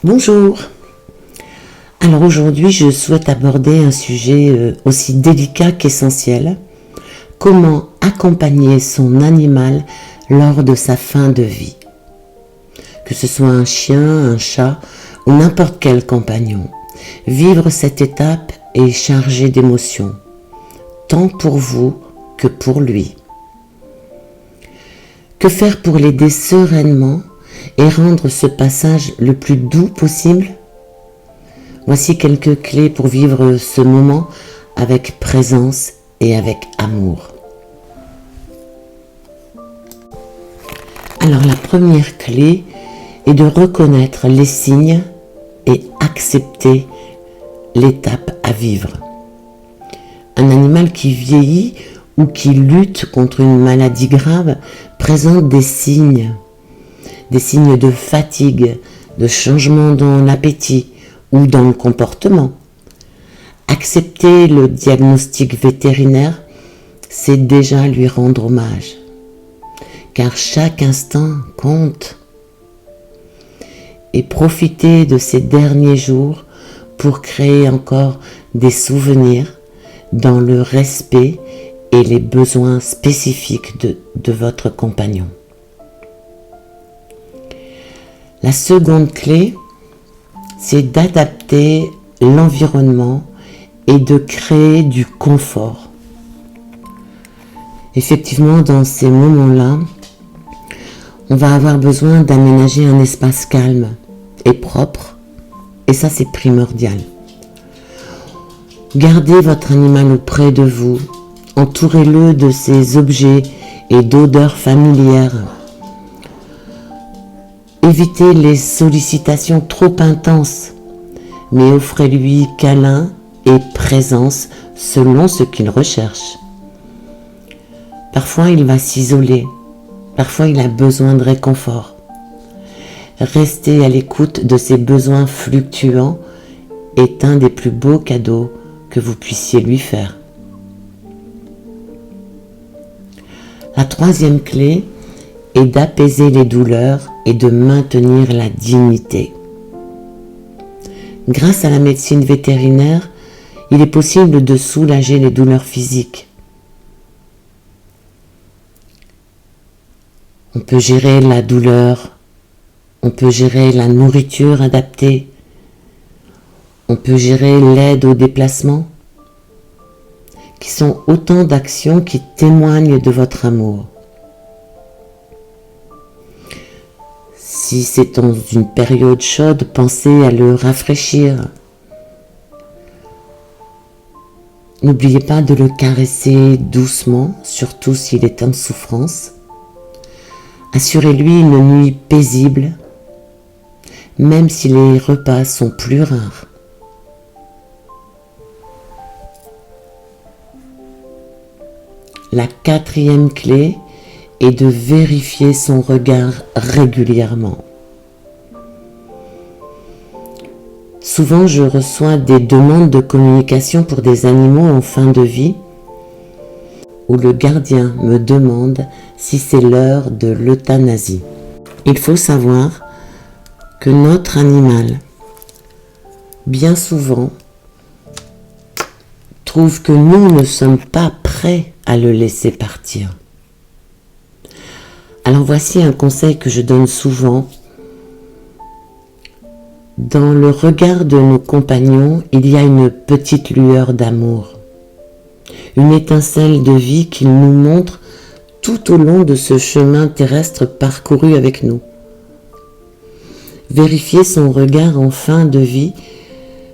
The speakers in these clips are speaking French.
Bonjour. Alors aujourd'hui, je souhaite aborder un sujet aussi délicat qu'essentiel. Comment accompagner son animal lors de sa fin de vie? Que ce soit un chien, un chat ou n'importe quel compagnon. Vivre cette étape est chargé d'émotions, tant pour vous que pour lui. Que faire pour l'aider sereinement et rendre ce passage le plus doux possible? Voici quelques clés pour vivre ce moment avec présence et avec amour. Alors la première clé est de reconnaître les signes et accepter l'étape à vivre. Un animal qui vieillit ou qui lutte contre une maladie grave présente des signes de fatigue, de changement dans l'appétit ou dans le comportement. Accepter le diagnostic vétérinaire, c'est déjà lui rendre hommage, car chaque instant compte. Et profiter de ces derniers jours pour créer encore des souvenirs dans le respect et les besoins spécifiques de votre compagnon. La seconde clé, c'est d'adapter l'environnement et de créer du confort. Effectivement, dans ces moments-là, on va avoir besoin d'aménager un espace calme et propre, et ça c'est primordial. Gardez votre animal auprès de vous, entourez-le de ses objets et d'odeurs familières. Évitez les sollicitations trop intenses, mais offrez-lui câlin et présence selon ce qu'il recherche. Parfois il va s'isoler, parfois il a besoin de réconfort. Rester à l'écoute de ses besoins fluctuants est un des plus beaux cadeaux que vous puissiez lui faire. La troisième clé est d'apaiser les douleurs et de maintenir la dignité. Grâce à la médecine vétérinaire, il est possible de soulager les douleurs physiques. On peut gérer la douleur, on peut gérer la nourriture adaptée, on peut gérer l'aide au déplacement, qui sont autant d'actions qui témoignent de votre amour. Si c'est dans une période chaude, pensez à le rafraîchir. N'oubliez pas de le caresser doucement, surtout s'il est en souffrance. Assurez-lui une nuit paisible, même si les repas sont plus rares. La quatrième clé est de vérifier son regard régulièrement. Souvent, je reçois des demandes de communication pour des animaux en fin de vie où le gardien me demande si c'est l'heure de l'euthanasie. Il faut savoir que notre animal, bien souvent, trouve que nous ne sommes pas prêts à le laisser partir. Alors voici un conseil que je donne souvent. Dans le regard de nos compagnons, il y a une petite lueur d'amour, une étincelle de vie qu'ils nous montrent tout au long de ce chemin terrestre parcouru avec nous. Vérifier son regard en fin de vie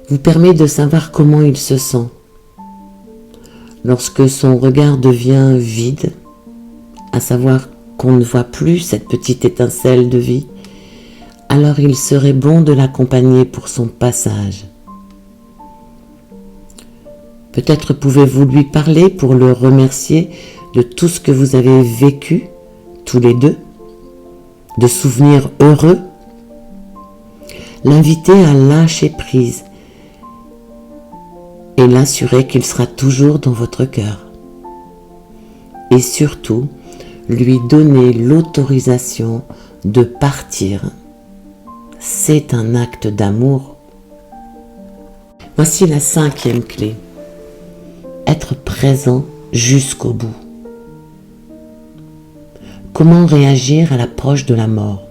vous permet de savoir comment il se sent. Lorsque son regard devient vide, à savoir qu'on ne voit plus cette petite étincelle de vie, alors il serait bon de l'accompagner pour son passage. Peut-être pouvez-vous lui parler pour le remercier de tout ce que vous avez vécu, tous les deux, de souvenirs heureux. L'inviter à lâcher prise et l'assurer qu'il sera toujours dans votre cœur. Et surtout, lui donner l'autorisation de partir c'est un acte d'amour. Voici la 5e clé. Être présent jusqu'au bout. Comment réagir à l'approche de la mort?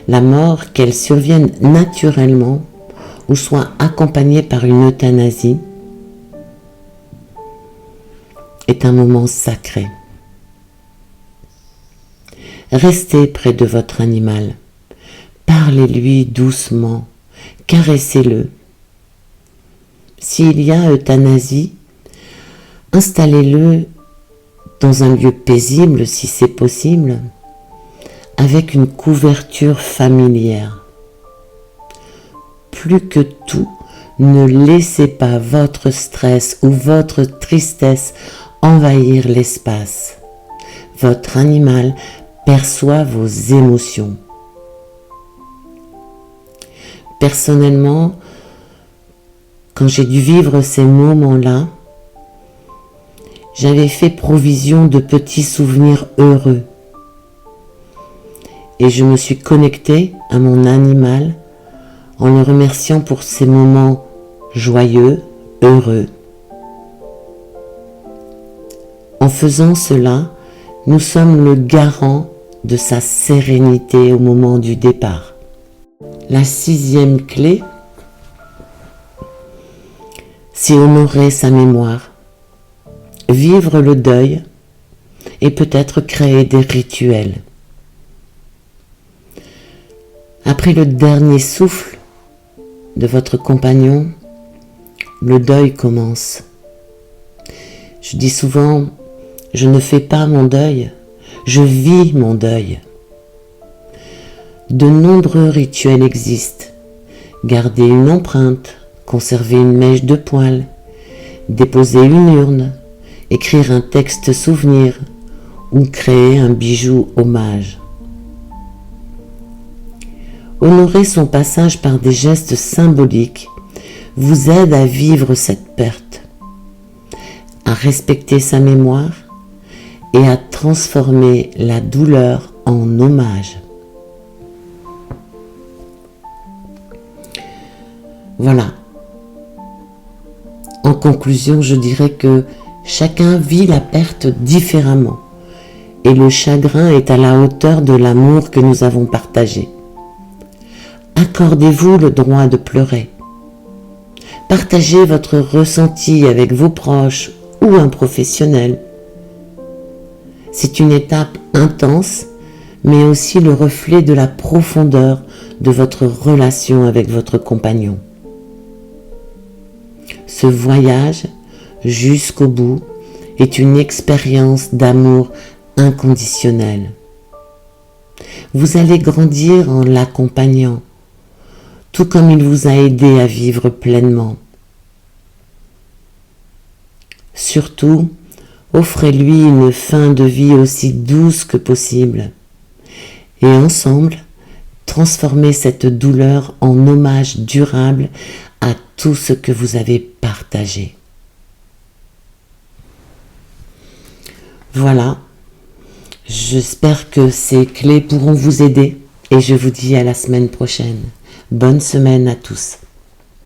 La mort, qu'elle survienne naturellement ou soit accompagnée par une euthanasie, est un moment sacré. Restez près de votre animal, parlez-lui doucement, caressez-le. S'il y a euthanasie, installez-le dans un lieu paisible si c'est possible, avec une couverture familière. Plus que tout, ne laissez pas votre stress ou votre tristesse envahir l'espace. Votre animal perçoit vos émotions. Personnellement, quand j'ai dû vivre ces moments-là, j'avais fait provision de petits souvenirs heureux. Et je me suis connectée à mon animal en le remerciant pour ces moments joyeux, heureux. En faisant cela, nous sommes le garant de sa sérénité au moment du départ. La 6e clé, c'est honorer sa mémoire, vivre le deuil et peut-être créer des rituels. Après le dernier souffle de votre compagnon, le deuil commence. Je dis souvent, je ne fais pas mon deuil, je vis mon deuil. De nombreux rituels existent. Garder une empreinte, conserver une mèche de poils, déposer une urne, écrire un texte souvenir ou créer un bijou hommage. Honorer son passage par des gestes symboliques vous aide à vivre cette perte, à respecter sa mémoire et à transformer la douleur en hommage. Voilà. En conclusion, je dirais que chacun vit la perte différemment et le chagrin est à la hauteur de l'amour que nous avons partagé. Accordez-vous le droit de pleurer. Partagez votre ressenti avec vos proches ou un professionnel. C'est une étape intense, mais aussi le reflet de la profondeur de votre relation avec votre compagnon. Ce voyage jusqu'au bout est une expérience d'amour inconditionnel. Vous allez grandir en l'accompagnant, tout comme il vous a aidé à vivre pleinement. Surtout, offrez-lui une fin de vie aussi douce que possible. Et ensemble, transformez cette douleur en hommage durable à tout ce que vous avez partagé. Voilà, j'espère que ces clés pourront vous aider et je vous dis à la semaine prochaine. Bonne semaine à tous.